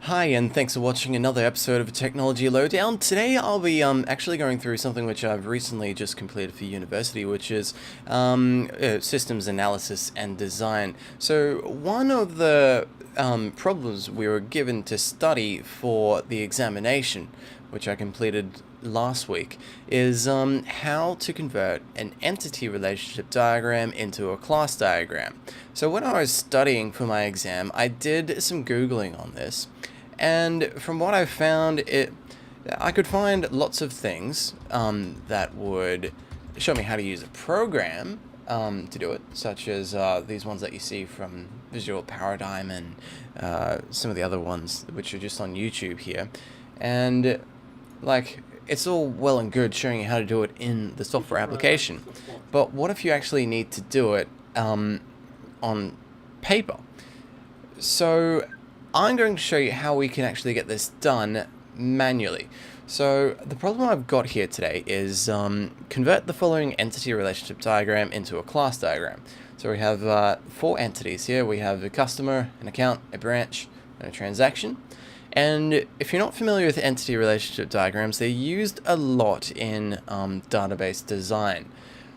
Hi, and thanks for watching another episode of Technology Lowdown. Today I'll be actually going through something which I've recently just completed for university, which is systems analysis and design. So one of the problems we were given to study for the examination, which I completed last week, is how to convert an entity relationship diagram into a class diagram. So when I was studying for my exam, I did some Googling on this, and from what I found, I could find lots of things that would show me how to use a program to do it, such as these ones that you see from Visual Paradigm and some of the other ones which are just on YouTube here. And like, it's all well and good showing you how to do it in the software application, but what if you actually need to do it on paper? So I'm going to show you how we can actually get this done manually. So the problem I've got here today is convert the following entity relationship diagram into a class diagram. So we have 4 entities here. We have a customer, an account, a branch, and a transaction. And if you're not familiar with entity relationship diagrams, they're used a lot in database design.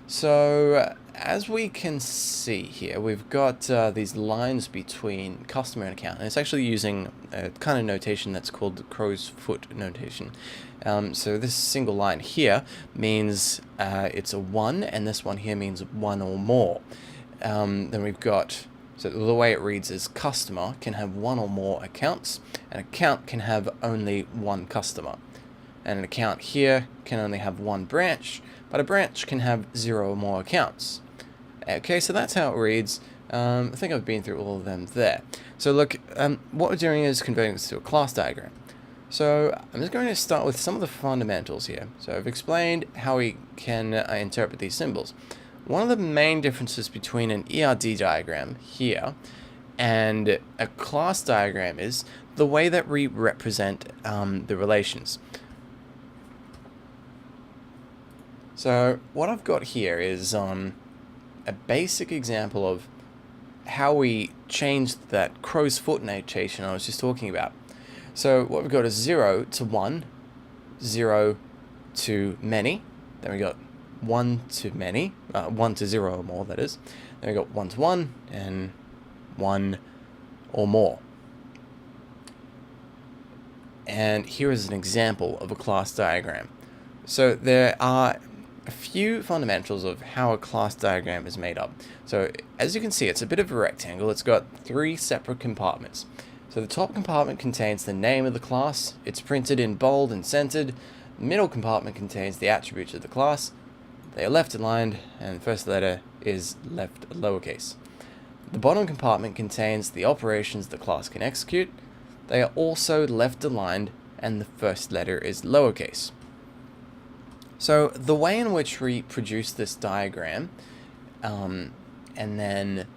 So as we can see here, we've got these lines between customer and account, and it's actually using a kind of notation that's called crow's foot notation. So this single line here means it's a 1, and this one here means 1 or more. Then we've got, so the way it reads is customer can have 1 or more accounts, an account can have only 1 customer, and an account here can only have 1 branch, but a branch can have 0 or more accounts. Okay, so that's how it reads. I think I've been through all of them there. So look, what we're doing is converting this to a class diagram. So I'm just going to start with some of the fundamentals here. So I've explained how we can interpret these symbols. One of the main differences between an ERD diagram here and a class diagram is the way that we represent the relations. So what I've got here is a basic example of how we changed that crow's foot notation I was just talking about. So what we've got is 0 to 1, 0 to many, then we got 1 to many, 1 to 0 or more, that is. Then we got 1 to 1 and 1 or more. And here is an example of a class diagram. So there are a few fundamentals of how a class diagram is made up. So as you can see, it's a bit of a rectangle. It's got 3 separate compartments. So the top compartment contains the name of the class. It's printed in bold and centered. The middle compartment contains the attributes of the class. They are left aligned, and the first letter is left lowercase. The bottom compartment contains the operations the class can execute. They are also left aligned, and the first letter is lowercase. So the way in which we produce this diagram and then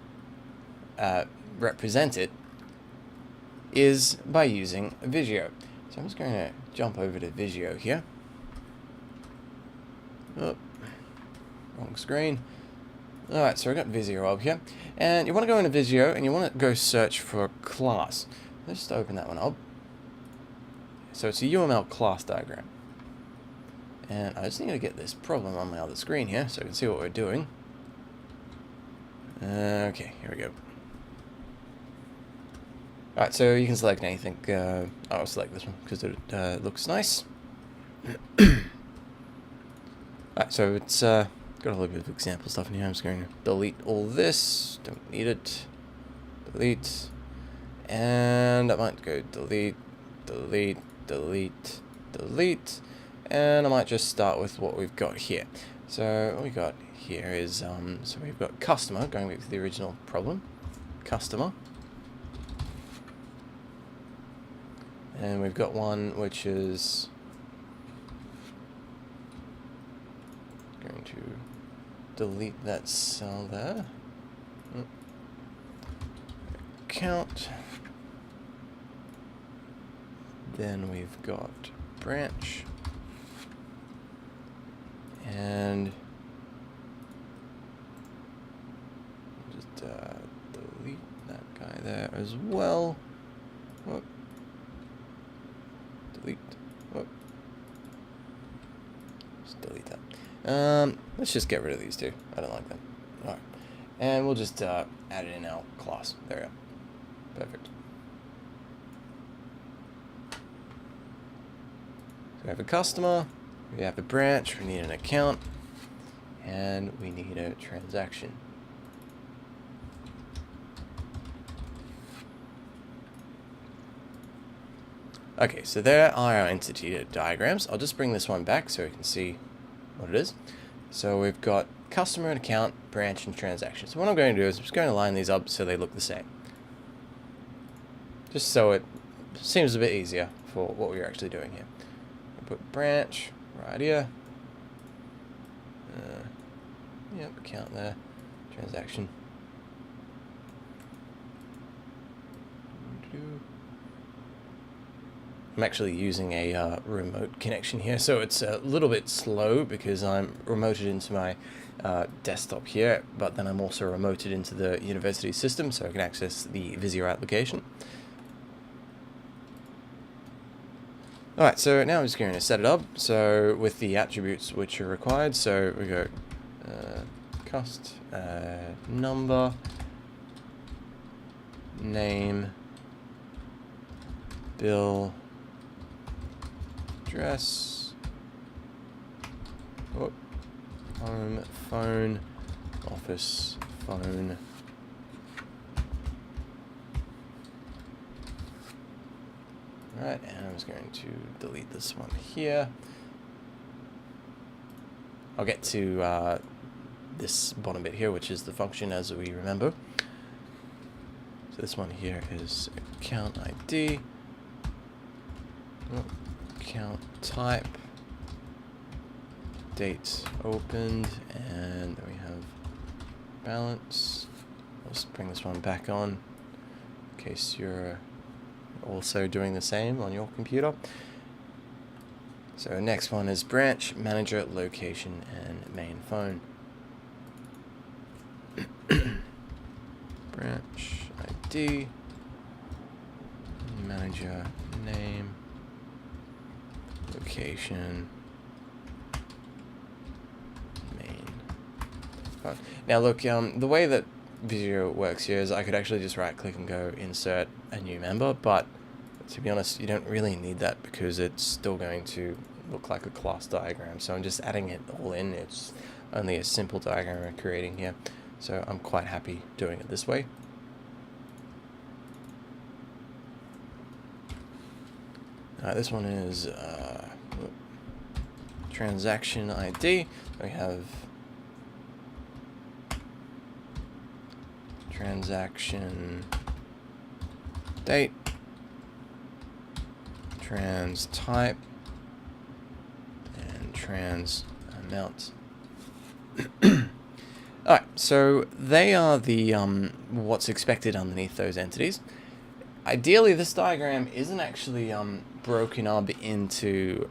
represent it is by using Visio. So I'm just going to jump over to Visio here. Oh, wrong screen. Alright, so I've got Visio up here. And you want to go into Visio and you want to go search for a class. Let's just open that one up. So it's a UML class diagram. And I just need to get this problem on my other screen here so I can see what we're doing. Okay, here we go. Alright, so you can select anything. I'll select this one because it looks nice. Alright, so it's got a little bit of example stuff in here. I'm just going to delete all this. Don't need it. Delete. And I might go delete, delete, delete, delete. And I might just start with what we've got here. So what we got here is, so we've got customer, going back to the original problem, customer. And we've got one which is going to delete that cell there. Account. Then we've got branch. And just delete that guy there as well. Whoop. Let's just get rid of these two. I don't like them. Alright. And we'll just add it in our class. There we go. Perfect. So we have a customer, we have a branch, we need an account, and we need a transaction. Okay, so there are our entity diagrams. I'll just bring this one back so we can see what it is. So we've got customer, and account, branch, and transaction. So what I'm going to do is I'm just going to line these up so they look the same. Just so it seems a bit easier for what we're actually doing here. We'll put branch right here. Yep, account there. Transaction. I'm actually using a remote connection here, so it's a little bit slow because I'm remoted into my desktop here, but then I'm also remoted into the university system so I can access the Visio application. Alright, so now I'm just going to set it up, so with the attributes which are required, so we go cust, number, name, bill, address, home, phone, office, phone, alright, and I'm just going to delete this one here. I'll get to this bottom bit here, which is the function as we remember. So this one here is account ID, account type, date opened, and then we have balance. Let's bring this one back on in case you're also doing the same on your computer. So next one is branch, manager, location, and main phone. Branch ID, manager, name, location, main phone. Now look, the way that Visio works here is I could actually just right click and go insert a new member, but to be honest, you don't really need that because it's still going to look like a class diagram. So I'm just adding it all in. It's only a simple diagram we're creating here. So I'm quite happy doing it this way. This one is transaction ID. We have transaction date, trans type, and trans amount. Alright, so they are the what's expected underneath those entities. Ideally, this diagram isn't actually broken up into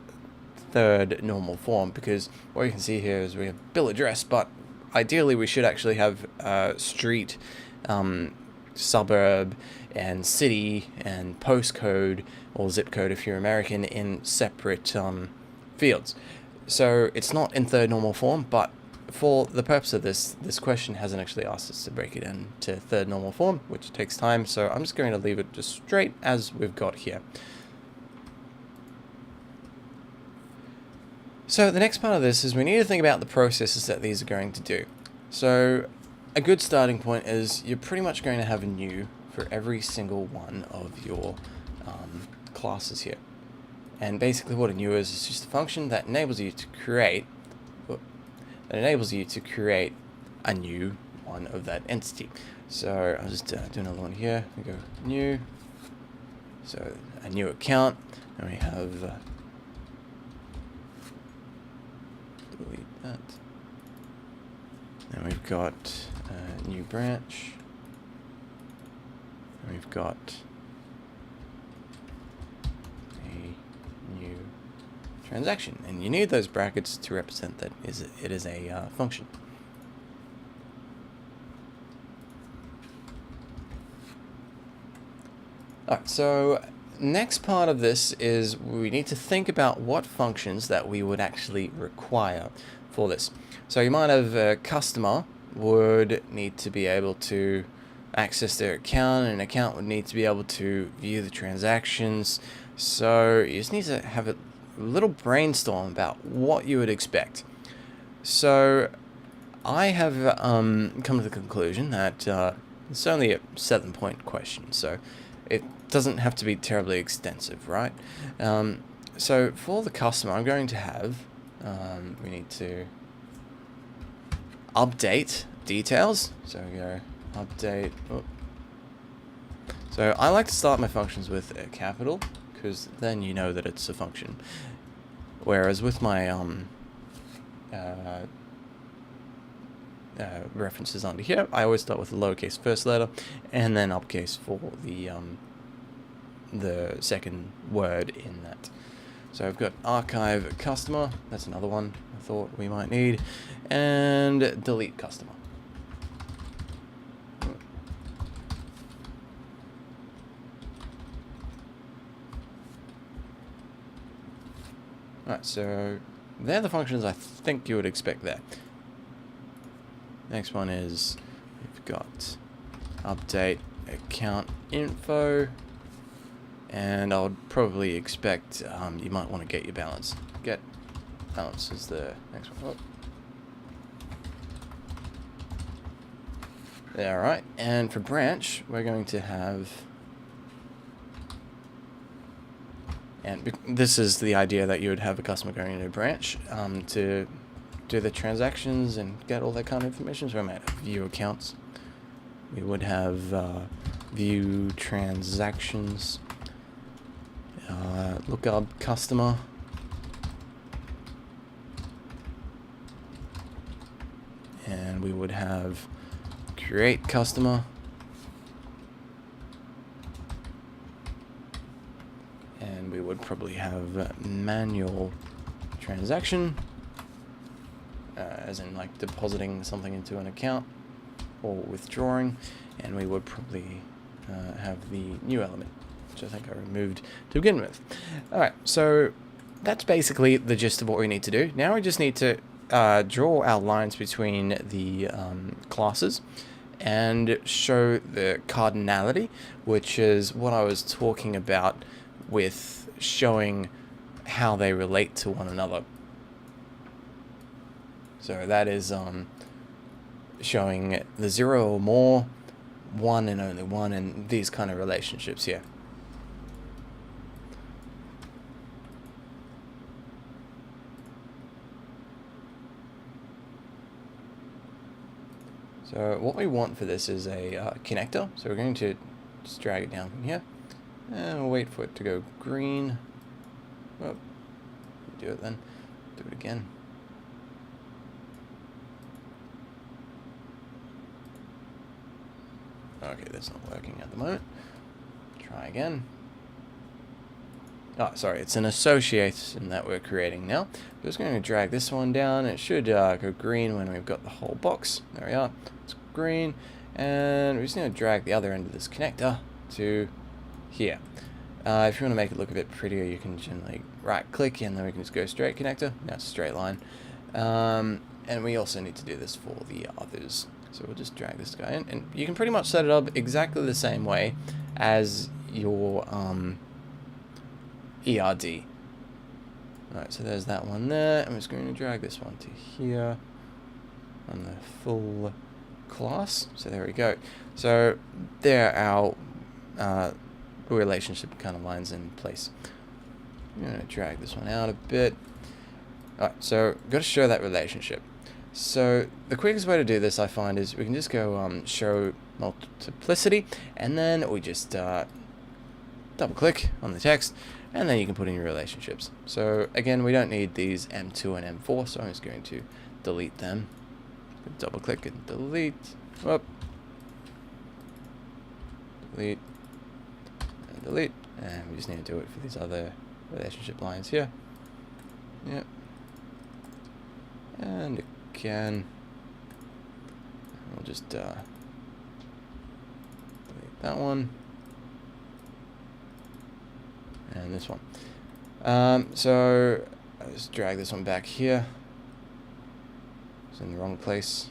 third normal form, because what you can see here is we have bill address, but ideally we should actually have street, suburb, and city, and postcode, or zip code if you're American, in separate fields. So it's not in third normal form, but for the purpose of this question hasn't actually asked us to break it into third normal form, which takes time, so I'm just going to leave it just straight as we've got here. So the next part of this is we need to think about the processes that these are going to do. So a good starting point is you're pretty much going to have a new for every single one of your classes here. And basically what a new is just a function that enables you to create a new one of that entity. So I'll just do another one here. We go new. So a new account, and we have delete that. And we've got a new branch. And we've got a new transaction, and you need those brackets to represent that it is a function. Alright, so next part of this is we need to think about what functions that we would actually require for this. So you might have a customer would need to be able to access their account, and an account would need to be able to view the transactions. So you just need to have a little brainstorm about what you would expect. So I have come to the conclusion that it's only a 7-point question, so it doesn't have to be terribly extensive, right? So for the customer, I'm going to have, we need to update details. So we go update. Oh. So I like to start my functions with a capital, because then you know that it's a function. Whereas with my references under here, I always start with the lowercase first letter and then uppercase for the second word in that. So I've got archive customer, that's another one I thought we might need, and delete customer. Alright, so they're the functions I think you would expect there. Next one is we've got update account info, and I would probably expect you might want to get your balance. Get balance is the next one. Oh. Alright, and for branch we're going to have, and this is the idea that you would have a customer going into a branch to do the transactions and get all that kind of information. So we might have view accounts. We would have view transactions, look up customer, and we would have create customer, and we would probably have manual transaction, as in like depositing something into an account or withdrawing, and we would probably have the new element, which I think I removed to begin with. Alright, so that's basically the gist of what we need to do. Now we just need to draw our lines between the classes and show the cardinality, which is what I was talking about with showing how they relate to one another. So that is showing the 0 or more, 1 and only 1, and these kind of relationships here. So what we want for this is a connector. So we're going to just drag it down from here, and we'll wait for it to go green. Oh, do it then. Do it again. Okay, that's not working at the moment. Try again. Oh, sorry, it's an association that we're creating now. I'm just going to drag this one down. It should go green when we've got the whole box. There we are. It's green. And we're just going to drag the other end of this connector to here. If you want to make it look a bit prettier, you can generally right-click, and then we can just go straight connector. Now it's a straight line. And we also need to do this for the others. So we'll just drag this guy in, and you can pretty much set it up exactly the same way as your ERD. Alright, so there's that one there. I'm just going to drag this one to here on the full class. So there we go. So there our relationship kind of lines in place. I'm going to drag this one out a bit. Alright, so got to show that relationship. So the quickest way to do this, I find, is we can just go show multiplicity, and then we just double click on the text, and then you can put in your relationships. So again, we don't need these M2 and M4, so I'm just going to delete them. Double click and delete. Whoop. Delete and delete, and we just need to do it for these other relationship lines here. Yep. And again, we'll just delete that one and this one. So I'll just drag this one back here. It's in the wrong place.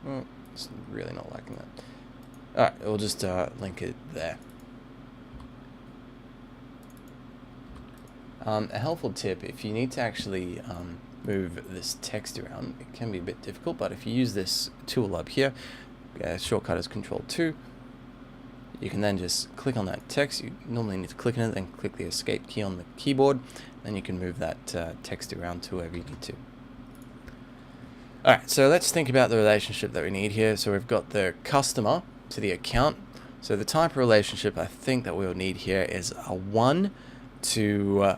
Oh, it's really not liking that. Alright, we'll just link it there. A helpful tip, if you need to actually move this text around, it can be a bit difficult, but if you use this tool up here, shortcut is Control-2, you can then just click on that text. You normally need to click on it, then click the escape key on the keyboard, then you can move that text around to wherever you need to. Alright, so let's think about the relationship that we need here. So we've got the customer to the account. So the type of relationship I think that we'll need here is a 1 to...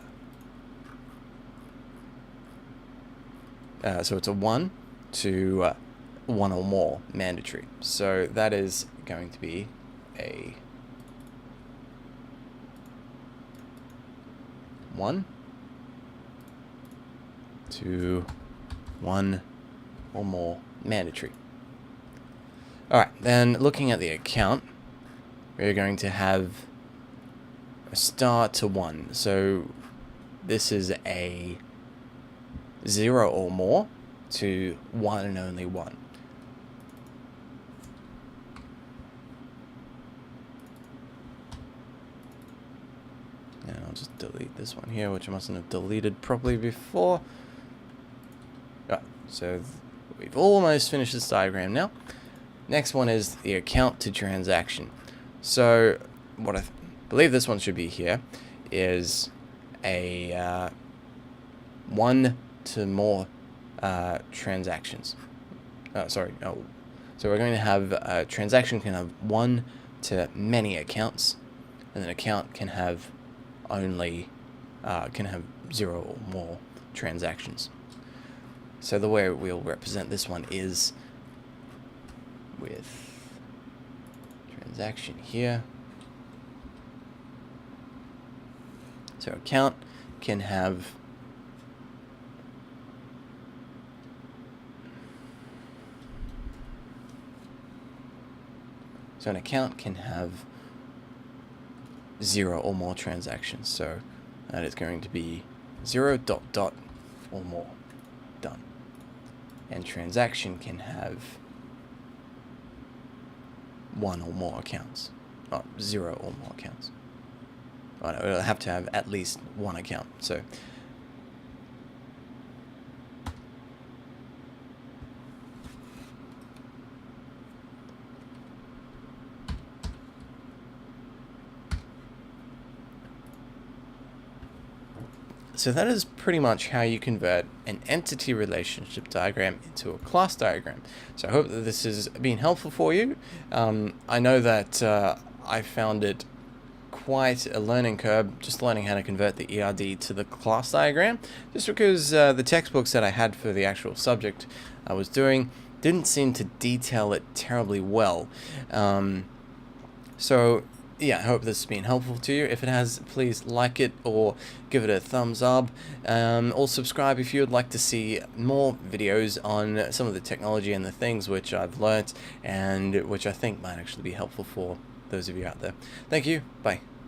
so it's a 1 to 1 or more mandatory. So that is going to be a 1 to 1 or more mandatory. Alright, then looking at the account, we're going to have a star to 1. So this is a 0 or more to 1 and only 1. And I'll just delete this one here, which I mustn't have deleted properly before. Right, so we've almost finished this diagram now. Next one is the account to transaction. So what I believe this one should be here is a 1 to more transactions. So we're going to have a transaction can have 1 to many accounts, and an account can have only 0 or more transactions. So the way we'll represent this one is with transaction here. So account can have an account can have 0 or more transactions. So that is going to be 0 ... or more. Done. And transaction can have 1 or more accounts. 0 or more accounts. Oh, no, it'll have to have at least 1 account. So that is pretty much how you convert an entity relationship diagram into a class diagram. So I hope that this has been helpful for you. I know that I found it quite a learning curve, just learning how to convert the ERD to the class diagram, just because the textbooks that I had for the actual subject I was doing didn't seem to detail it terribly well. So yeah, I hope this has been helpful to you. If it has, please like it or give it a thumbs up, or subscribe if you would like to see more videos on some of the technology and the things which I've learnt and which I think might actually be helpful for those of you out there. Thank you. Bye.